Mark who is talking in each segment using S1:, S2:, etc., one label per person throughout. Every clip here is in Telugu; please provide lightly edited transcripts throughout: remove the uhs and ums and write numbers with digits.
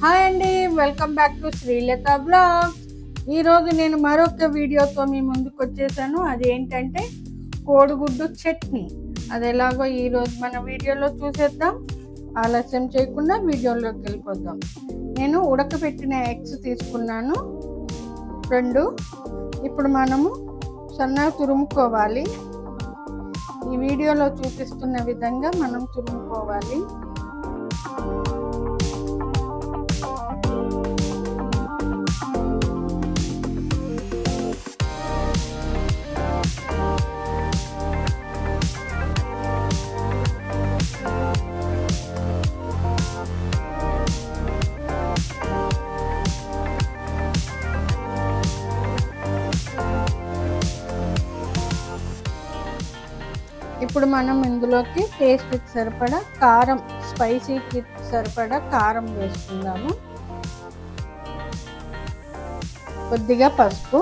S1: హాయ్ అండి, welcome back to Srilatha blogs. ఈరోజు నేను మరొక వీడియోతో మీ ముందుకు వచ్చేసాను. అదేంటంటే కోడిగుడ్డు చట్నీ. అది ఎలాగో ఈరోజు మన వీడియోలో చూసేద్దాం. ఆలస్యం చేయకుండా వీడియోలోకి వెళ్ళిపోదాం. నేను ఉడకబెట్టిన ఎగ్స్ తీసుకున్నాను 2. ఇప్పుడు మనము సన్నగా తురుముకోవాలి. ఈ వీడియోలో చూపిస్తున్న విధంగా మనం తురుముకోవాలి. ఇప్పుడు మనం ఇందులోకి టేస్ట్కి సరిపడా కారం, స్పైసీకి సరిపడా కారం వేసుకుందాము. కొద్దిగా పసుపు,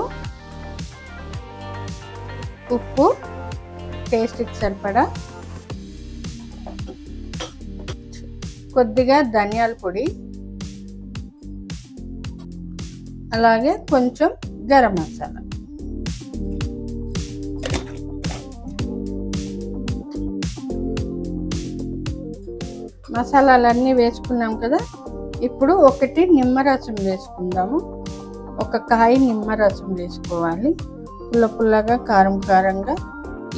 S1: ఉప్పు టేస్ట్కి సరిపడా, కొద్దిగా ధనియాల పొడి, అలాగే కొంచెం గరం మసాలా. మసాలాలన్నీ వేసుకున్నాం కదా. ఇప్పుడు 1 నిమ్మరసం వేసుకుందాము. 1 కాయ నిమ్మరసం వేసుకోవాలి. పుల్ల పుల్లగా, కారం కారంగా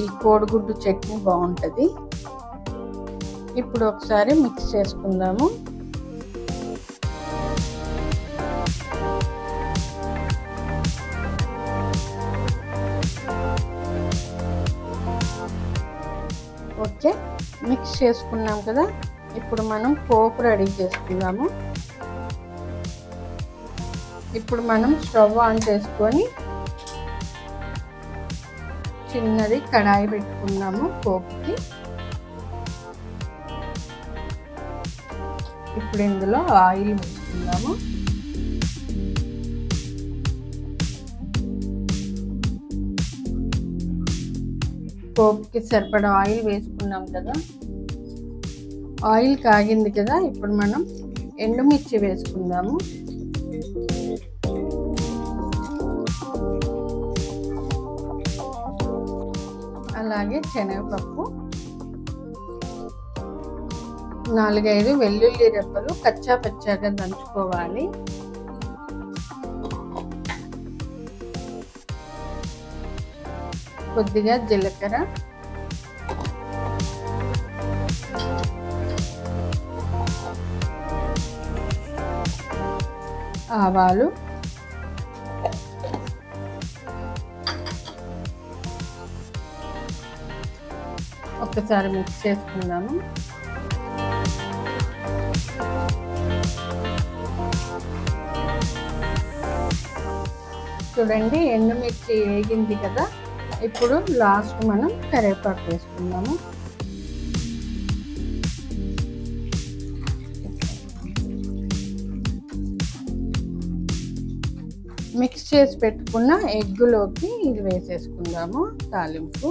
S1: ఈ కోడిగుడ్డు చట్నీ బాగుంటుంది. ఇప్పుడు ఒకసారి మిక్స్ చేసుకుందాము. ఓకే, మిక్స్ చేసుకున్నాం కదా. ఇప్పుడు మనం పోపు రెడీ చేసుకుందాము. ఇప్పుడు మనం స్టవ్ ఆన్ చేసుకొని చిన్నది కడాయి పెట్టుకున్నాము పోపుకి. ఇప్పుడు ఇందులో ఆయిల్ వేసుకుందాము. పోపుకి సరిపడా ఆయిల్ వేసుకున్నాం కదా. ఆయిల్ కాగింది కదా. ఇప్పుడు మనం ఎండుమిర్చి వేసుకుందాము. అలాగే శనగపప్పు, 4-5 వెల్లుల్లి రెబ్బలు కచ్చా పచ్చాగా దంచుకోవాలి. కొద్దిగా జీలకర్ర, ఆవాలు, ఒకసారి మిక్స్ చేసుకుందాము. చూడండి, ఎండుమిర్చి వేగింది కదా. ఇప్పుడు లాస్ట్ మనం కరివేపాకు వేసుకుందాము. మిక్స్ చేసి పెట్టుకున్న ఎగ్గులోకి ఇది వేసేసుకుందాము. తాలింపు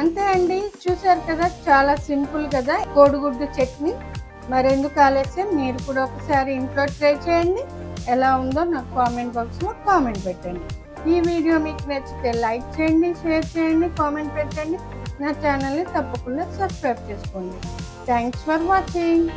S1: అంతే అండి. చూసారు కదా, చాలా సింపుల్ కదా కోడిగుడ్డు చట్నీ. మరెందుకు ఆలస్యం, మీరు కూడా ఒకసారి ఇంట్లో ట్రై చేయండి. ఎలా ఉందో నాకు కామెంట్ బాక్స్లో కామెంట్ పెట్టండి. ఈ వీడియో మీకు నచ్చితే లైక్ చేయండి, షేర్ చేయండి, కామెంట్ పెట్టండి. నా ఛానల్ని తప్పకుండా సబ్స్క్రైబ్ చేసుకోండి. Thanks for watching.